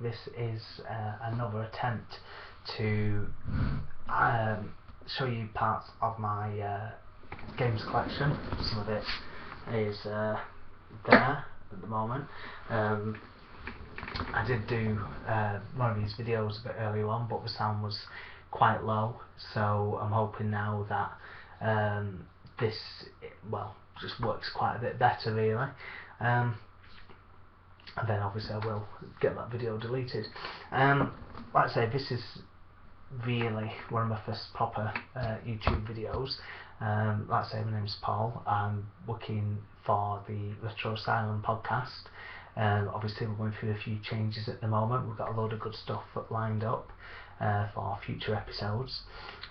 This is another attempt to show you parts of my games collection. Some of it is there at the moment. I did do one of these videos a bit earlier on, but the sound was quite low, so I'm hoping now that this just works quite a bit better, really. And then obviously I will get that video deleted. Like I say, this is really one of my first proper YouTube videos. Like I say, my name's Paul. I'm working for the Retro Asylum podcast. Obviously we're going through a few changes at the moment. We've got a load of good stuff lined up for future episodes.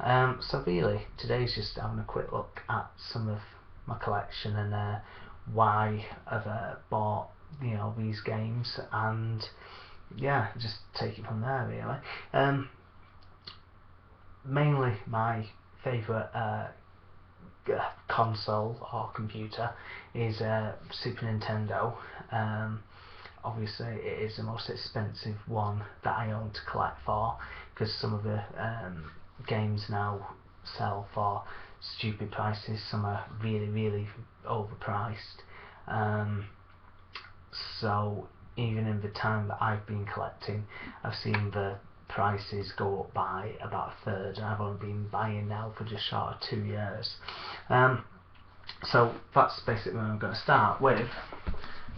So really, today's just having a quick look at some of my collection and why I've bought these games, and yeah, just take it from there, really. Mainly my favourite console or computer is Super Nintendo. Obviously it is the most expensive one that I own to collect for, because some of the games now sell for stupid prices. Some are really overpriced. So even in the time that I've been collecting, I've seen the prices go up by about a third, and I've only been buying now for just short of 2 years. So that's basically where I'm going to start with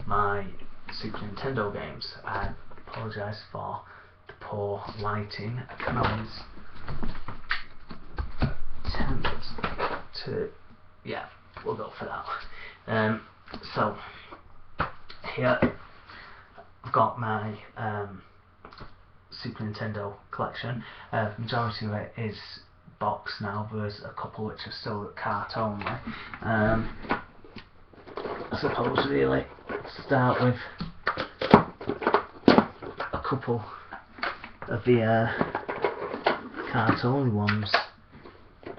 my Super Nintendo games. I apologise for the poor lighting. I can always attempt to, yeah, we'll go for that. So here I've got my Super Nintendo collection. Majority of it is box now. There's a couple which are still at cart only. I suppose really start with a couple of the cart only ones,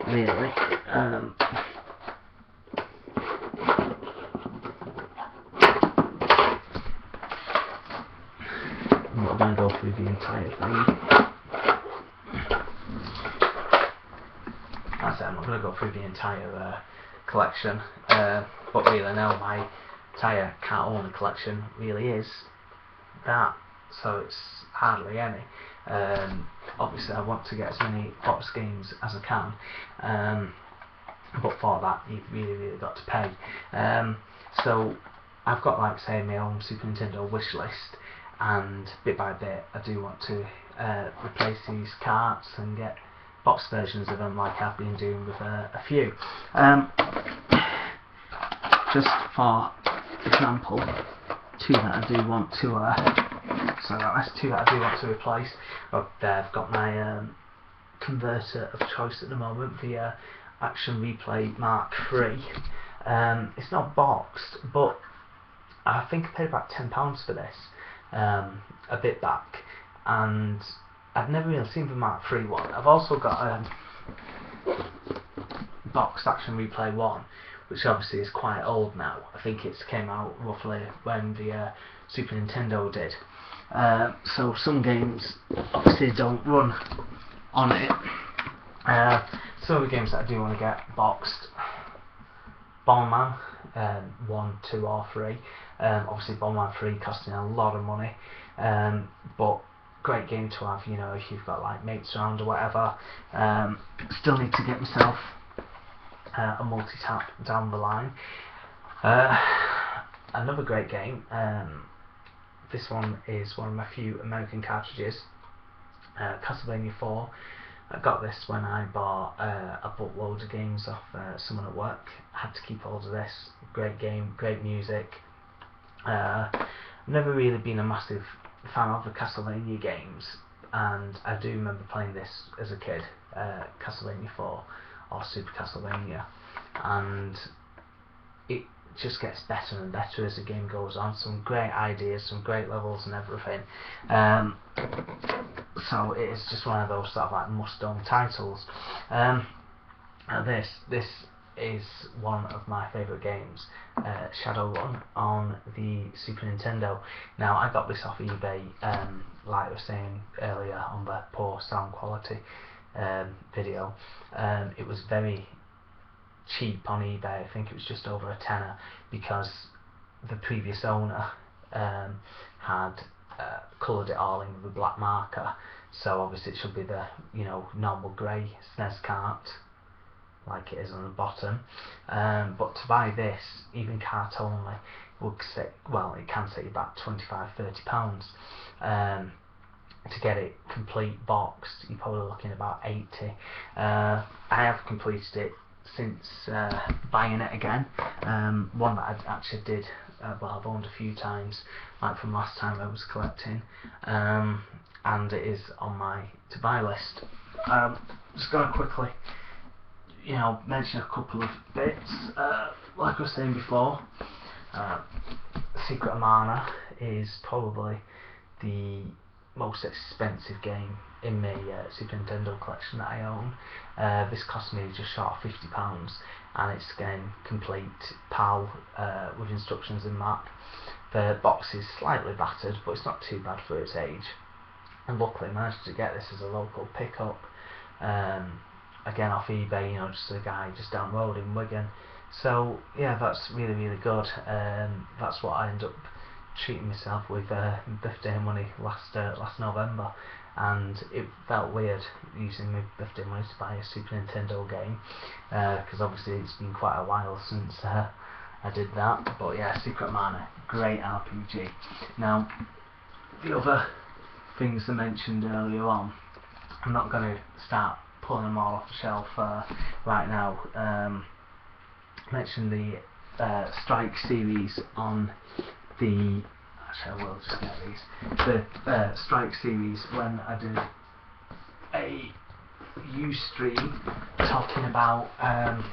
really. I'm not going to go through the entire thing. I'm not going to go through the entire collection, but really now my entire cart-only collection really is that, so it's hardly any. Obviously I want to get as many box games as I can, but for that you've really got to pay. So I've got, like say, my own Super Nintendo wish list, and bit by bit I do want to replace these carts and get box versions of them, like I've been doing with a few. Just for example, two that I do want to that's two that I do want to replace. I've got my converter of choice at the moment, the Action Replay Mark III. It's not boxed, but I think I paid about £10 for this a bit back, and I've never really seen the Mark III one. I've also got a boxed Action Replay 1, which obviously is quite old now. I think it came out roughly when the Super Nintendo did. So some games obviously don't run on it. Some of the games that I do want to get boxed: Bomberman 1, 2 or 3. Obviously Bomberman 3 costing a lot of money, but great game to have, if you've got like mates around or whatever. Still need to get myself a multi-tap down the line. Another great game, this one is one of my few American cartridges, Castlevania 4. I got this when I bought a boatload of games off someone at work. I had to keep hold of this. Great game, great music. I've never really been a massive fan of the Castlevania games, and I do remember playing this as a kid, Castlevania 4 or Super Castlevania, and it just gets better and better as the game goes on. Some great ideas, some great levels and everything. So it is just one of those sort of like must-own titles. This is one of my favourite games, Shadowrun on the Super Nintendo. Now I got this off eBay, like I was saying earlier on the poor sound quality video. It was very cheap on eBay. I think it was just over a tenner, because the previous owner had coloured it all in with a black marker, so obviously it should be the normal grey SNES cart like it is on the bottom, but to buy this, even cart only, would set, well, it can set you back £25–30. To get it complete boxed, you're probably looking about 80. I have completed it since buying it again. One that I actually did, well, I've owned a few times, like from last time I was collecting, and it is on my to buy list. Just going to quickly mention a couple of bits. Like I was saying before, Secret of Mana is probably the most expensive game in my Super Nintendo collection that I own. This cost me just short of £50, and it's again complete PAL with instructions and map. The box is slightly battered, but it's not too bad for its age, and luckily I managed to get this as a local pickup, again off eBay, just a guy just down the road in Wigan. So yeah, that's really good. That's what I ended up treating myself with birthday money last November, and it felt weird using my birthday money to buy a Super Nintendo game, because obviously it's been quite a while since I did that. But yeah, Secret Mana, great RPG. Now, the other things I mentioned earlier on, I'm not going to start pulling them all off the shelf right now. Mentioned the Strike series on the, actually I will just get these, the Strike series when I did a Ustream talking about the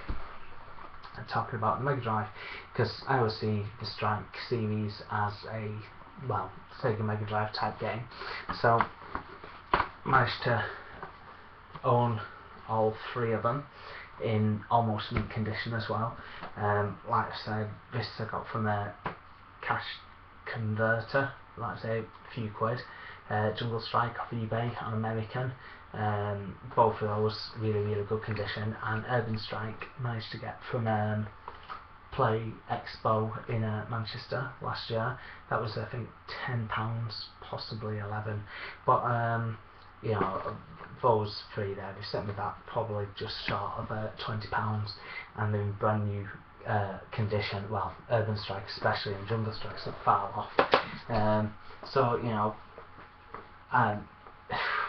Mega Drive, because I always see the Strike series as a, well, Sega Mega Drive type game. So managed to own all three of them in almost mint condition as well. Like I said, this I got from a cash converter, like I say, a few quid. Jungle Strike off eBay on American, both of those really good condition, and Urban Strike managed to get from Play Expo in Manchester last year. That was, I think, £10, possibly 11, but those three there, they sent me that probably just short of £20, and they're in brand new condition. Well, Urban Strike especially, and Jungle Strike's not far off. So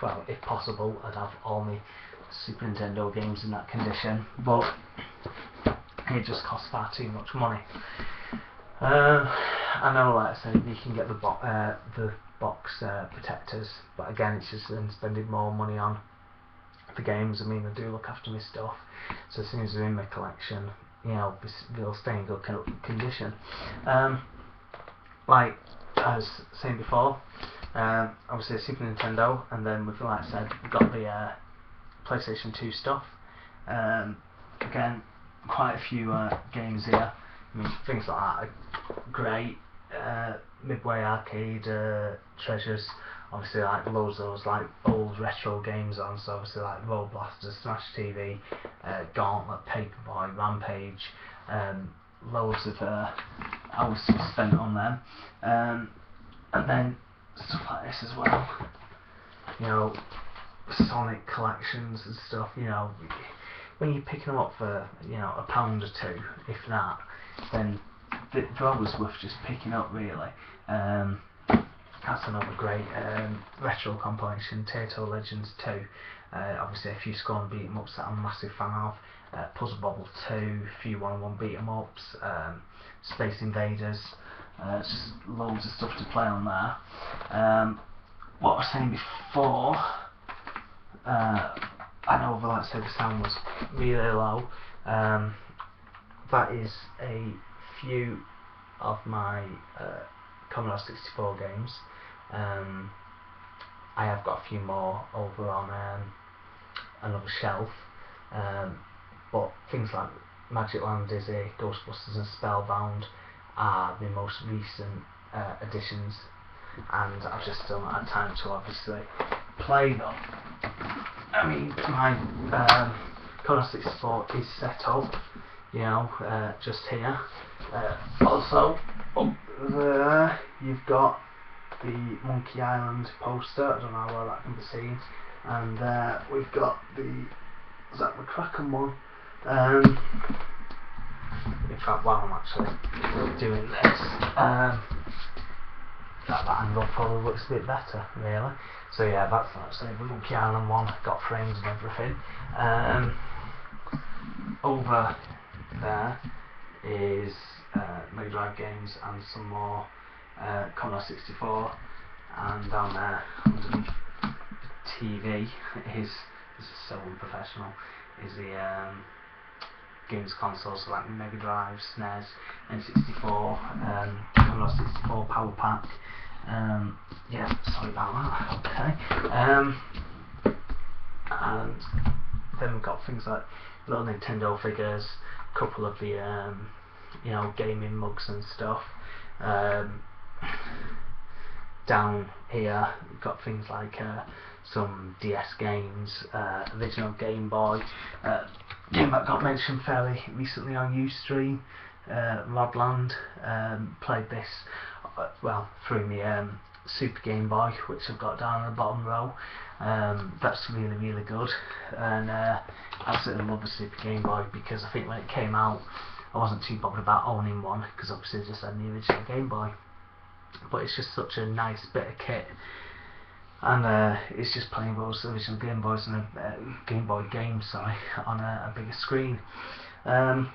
well, if possible, I'd have all my Super Nintendo games in that condition, but it just costs far too much money. I know, like I said, you can get the box protectors, but again, it's just then spending more money on the games. I mean, I do look after my stuff, so as soon as they're in my collection, they'll stay in good condition. Like I was saying before, obviously Super Nintendo, and then we've, like I said, we've got the PlayStation 2 stuff. Again, quite a few games here. I mean, things like that are great. Midway Arcade treasures, obviously, like loads of those like old retro games on, so obviously like Road Blaster, Smash TV, Gauntlet, Paperboy, Rampage, loads of hours spent on them, and then stuff like this as well, Sonic collections and stuff. When you're picking them up for £1 or two, if that, then they're always worth just picking up, really. That's another great retro compilation, Taito Legends 2. Obviously a few score and beat 'em ups that I'm a massive fan of. Puzzle Bobble 2, a few 1-on-1 beat 'em ups, Space Invaders, just loads of stuff to play on there. What I was saying before, I know, like I said, the sound was really low. That is a few of my Commodore 64 games. I have got a few more over on another shelf, but things like Magic Land Dizzy, Ghostbusters and Spellbound are the most recent additions, and I've just still not had time to obviously play them. I mean, my Commodore 64 is set up, you know, just here. Also, up there you've got the Monkey Island poster, I don't know how well that can be seen, and we've got the Zak McCracken one. In fact, while I'm actually doing this, that angle probably looks a bit better, really. So yeah, that's actually the Monkey Island one, got frames and everything. Over there is Mega Drive games and some more Commodore 64, and down there underneath the TV is, this is so unprofessional, is the games consoles, so like Mega Drive, SNES, N64, Commodore 64 Power Pack. Yeah, sorry about that. Okay. And then we've got things like little Nintendo figures, a couple of the you know, gaming mugs and stuff. Down here we've got things like some DS games, original Game Boy, game that got mentioned fairly recently on Ustream, Rodland. Played this well through my Super Game Boy, which I've got down in the bottom row. That's really, really good, and absolutely love the Super Game Boy, because I think when it came out I wasn't too bothered about owning one, because obviously I just had the original Game Boy, but it's just such a nice bit of kit, and it's just playing those original Game Boys and a Game Boy game, sorry, on a bigger screen. And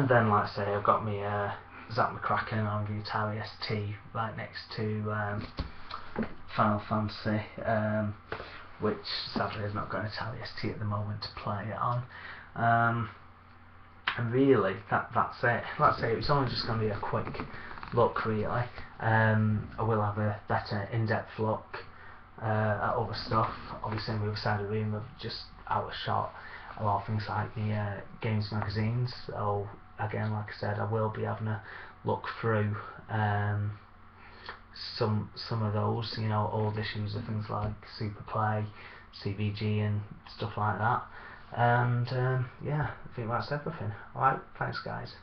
then, like I say, I've got my Zak McCracken on the Atari ST right next to Final Fantasy, which sadly I've not got an Atari ST at the moment to play it on. And really, that's it. Like I say, it's only just going to be a quick look, really. I will have a better in-depth look at other stuff. Obviously on the other side of the room I've just out of shot a lot of things like the games magazines. So again, like I said, I will be having a look through some of those, you know, old issues of things like Super Play, CBG and stuff like that. And yeah, I think that's everything. Alright, thanks guys.